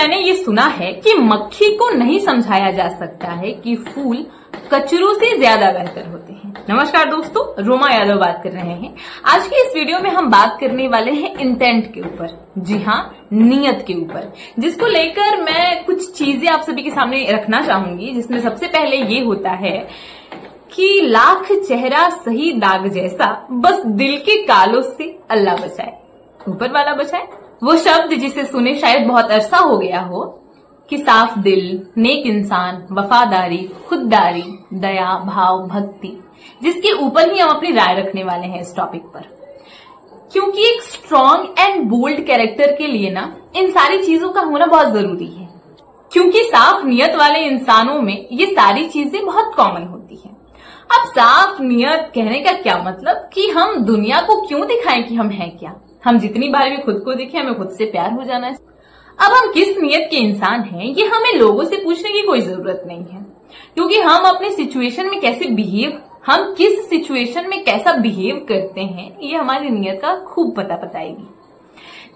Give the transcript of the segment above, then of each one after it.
मैंने ये सुना है कि मक्खी को नहीं समझाया जा सकता है कि फूल कचरों से ज्यादा बेहतर होते हैं। नमस्कार दोस्तों, रोमा यादव बात कर रहे हैं। आज के इस वीडियो में हम बात करने वाले हैं इंटेंट के ऊपर, जी हाँ, नियत के ऊपर, जिसको लेकर मैं कुछ चीजें आप सभी के सामने रखना चाहूंगी। जिसमें सबसे पहले ये होता है कि लाख चेहरा सही दाग जैसा, बस दिल के कालों से अल्लाह बचाए, ऊपर वाला बचाए। वो शब्द जिसे सुने शायद बहुत अरसा हो गया हो कि साफ दिल, नेक इंसान, वफादारी, खुददारी, दया, भाव, भक्ति, जिसके ऊपर ही हम अपनी राय रखने वाले हैं इस टॉपिक पर। क्योंकि एक स्ट्रॉन्ग एंड बोल्ड कैरेक्टर के लिए ना इन सारी चीजों का होना बहुत जरूरी है। क्योंकि साफ नियत वाले इंसानों में ये सारी चीजें बहुत कॉमन होती है। अब साफ नियत कहने का क्या मतलब कि हम दुनिया को क्यों दिखाएं कि हम हैं क्या। हम जितनी बार भी खुद को देखें हमें खुद से प्यार हो जाना है। अब हम किस नियत के इंसान हैं ये हमें लोगों से पूछने की कोई जरूरत नहीं है, क्योंकि हम अपने सिचुएशन में कैसे हम किस सिचुएशन में कैसा बिहेव करते हैं ये हमारी नियत का खूब पता बताएगी।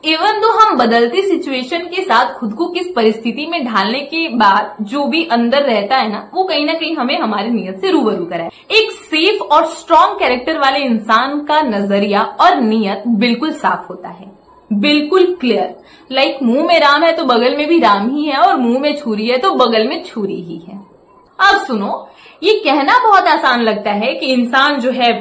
इवन तो हम बदलती सिचुएशन के साथ खुद को किस परिस्थिति में ढालने के बाद जो भी अंदर रहता है ना, वो कहीं ना कहीं हमें हमारी नियत से रूबरू कराए। एक सेफ और स्ट्रॉन्ग कैरेक्टर वाले इंसान का नजरिया और नियत बिल्कुल साफ होता है, बिल्कुल क्लियर। लाइक मुंह में राम है तो बगल में भी राम ही है, और मुंह में छुरी है तो बगल में छुरी ही है। अब सुनो, ये कहना बहुत आसान लगता है कि इंसान जो है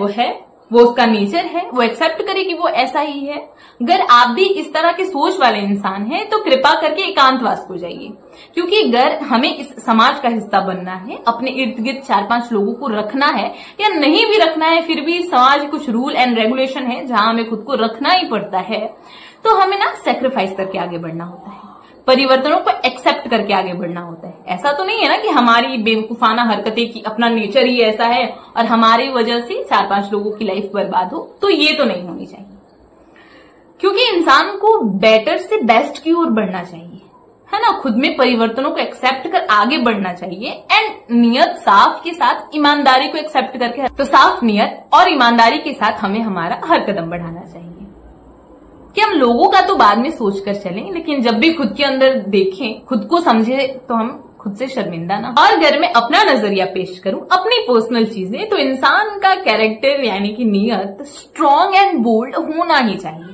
वो उसका नेचर है, वो एक्सेप्ट करे कि वो ऐसा ही है। अगर आप भी इस तरह के सोच वाले इंसान हैं तो कृपा करके एकांतवास हो जाइए, क्योंकि अगर हमें इस समाज का हिस्सा बनना है, अपने इर्द गिर्द 4-5 लोगों को रखना है या नहीं भी रखना है, फिर भी समाज कुछ रूल एंड रेगुलेशन है जहां हमें खुद को रखना ही पड़ता है, तो हमें ना सेक्रीफाइस करके आगे बढ़ना होता है, परिवर्तनों को एक्सेप्ट करके आगे बढ़ना होता है। ऐसा तो नहीं है ना कि हमारी बेवकूफाना हरकतें की अपना नेचर ही ऐसा है और हमारी वजह से 4-5 लोगों की लाइफ बर्बाद हो, तो ये तो नहीं होनी चाहिए। क्योंकि इंसान को बेटर से बेस्ट की ओर बढ़ना चाहिए, है ना, खुद में परिवर्तनों को एक्सेप्ट कर आगे बढ़ना चाहिए। एंड नियत साफ के साथ ईमानदारी को एक्सेप्ट करके, तो साफ नियत और ईमानदारी के साथ हमें हमारा हर कदम बढ़ाना चाहिए कि हम लोगों का तो बाद में सोचकर चलें, लेकिन जब भी खुद के अंदर देखें, खुद को समझे, तो हम खुद से शर्मिंदा ना। और अगर मैं अपना नजरिया पेश करूं, अपनी पर्सनल चीजें, तो इंसान का कैरेक्टर यानी कि नियत स्ट्रॉन्ग एंड बोल्ड होना ही चाहिए।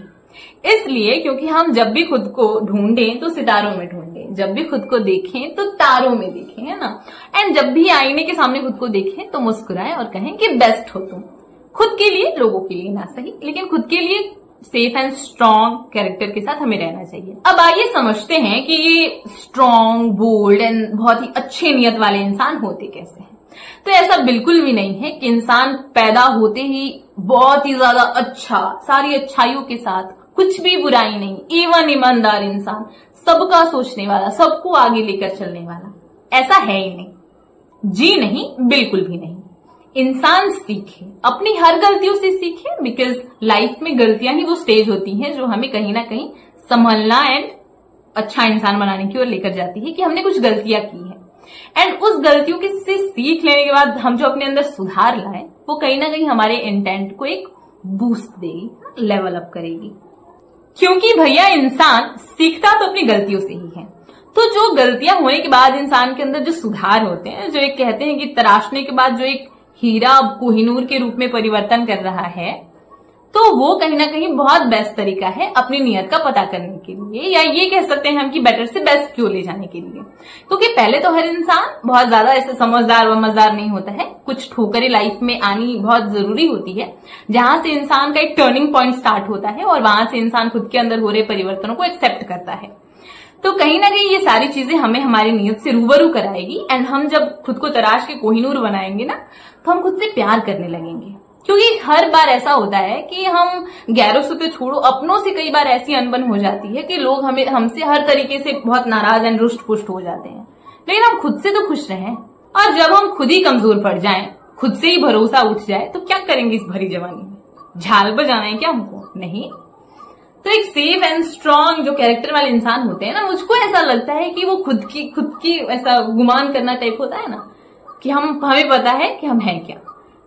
इसलिए क्योंकि हम जब भी खुद को ढूंढें तो सितारों में ढूंढें, जब भी खुद को देखें तो तारों में देखें, है ना। एंड जब भी आईने के सामने खुद को देखें तो मुस्कुराएं और कहें कि बेस्ट हो तुम, खुद के लिए, लोगों के लिए ना सही, लेकिन खुद के लिए सेफ एंड स्ट्रॉन्ग कैरेक्टर के साथ हमें रहना चाहिए। अब आइए समझते हैं कि ये स्ट्रॉन्ग, बोल्ड एंड बहुत ही अच्छे नियत वाले इंसान होते कैसे हैं। तो ऐसा बिल्कुल भी नहीं है कि इंसान पैदा होते ही बहुत ही ज्यादा अच्छा, सारी अच्छाइयों के साथ, कुछ भी बुराई नहीं, एवं ईमानदार इंसान, सबका सोचने वाला, सबको आगे लेकर चलने वाला, ऐसा है ही नहीं, जी नहीं, बिल्कुल भी नहीं। इंसान सीखे, अपनी हर गलतियों से सीखे, बिकॉज लाइफ में गलतियां ही वो स्टेज होती हैं जो हमें कहीं ना कहीं संभलना एंड अच्छा इंसान बनाने की ओर लेकर जाती है, कि हमने कुछ गलतियां की है। एंड उस गलतियों से सीख लेने के बाद हम जो अपने अंदर सुधार लाए, वो कहीं ना कहीं हमारे इंटेंट को एक बूस्ट देगी, लेवल अप करेगी। क्योंकि भैया इंसान सीखता तो अपनी गलतियों से ही है। तो जो गलतियां होने के बाद इंसान के अंदर जो सुधार होते हैं, जो एक कहते हैं कि तराशने के बाद जो एक हीरा कोहिनूर के रूप में परिवर्तन कर रहा है, तो वो कहीं ना कहीं बहुत बेस्ट तरीका है अपनी नियत का पता करने के लिए, या ये कह सकते हैं हम कि बेटर से बेस्ट क्यों ले जाने के लिए। क्योंकि पहले तो हर इंसान बहुत ज्यादा ऐसे समझदार व मजेदार नहीं होता है, कुछ ठोकरें लाइफ में आनी बहुत जरूरी होती है, जहां से इंसान का एक टर्निंग पॉइंट स्टार्ट होता है और वहां से इंसान खुद के अंदर हो रहे परिवर्तनों को एक्सेप्ट करता है। तो कहीं ना कहीं ये सारी चीजें हमें हमारी नियत से रूबरू कराएगी। एंड हम जब खुद को तराश के कोहिनूर बनाएंगे ना, तो हम खुद से प्यार करने लगेंगे। क्योंकि हर बार ऐसा होता है कि हम गैरों से तो छोड़ो, अपनों से कई बार ऐसी अनबन हो जाती है कि लोग हमसे हर तरीके से बहुत नाराज एंड रुष्ट पुष्ट हो जाते हैं, लेकिन हम खुद से तो खुश रहें। और जब हम खुद ही कमजोर पड़ जाएं, खुद से ही भरोसा उठ जाए, तो क्या करेंगे इस भरी जवानी में? झाल बजाना है क्या हमको? नहीं। तो एक सेफ एंड स्ट्रॉन्ग जो कैरेक्टर वाले इंसान होते हैं ना, मुझको ऐसा लगता है कि वो खुद की ऐसा गुमान करना टाइप होता है ना, कि हमें पता है कि हम हैं क्या।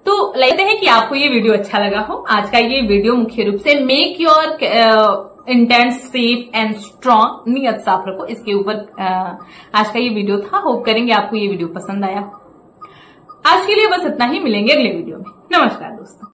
तो लगते हैं कि आपको ये वीडियो अच्छा लगा हो। आज का ये वीडियो मुख्य रूप से make your intense, safe and strong, नियत साफ रखो। इसके ऊपर आज का ये वीडियो था। होप करेंगे आपको ये वीडियो पसंद आया। आज के लिए बस इतना ही, मिलेंगे अगले वीडियो में। नमस्कार दोस्तों।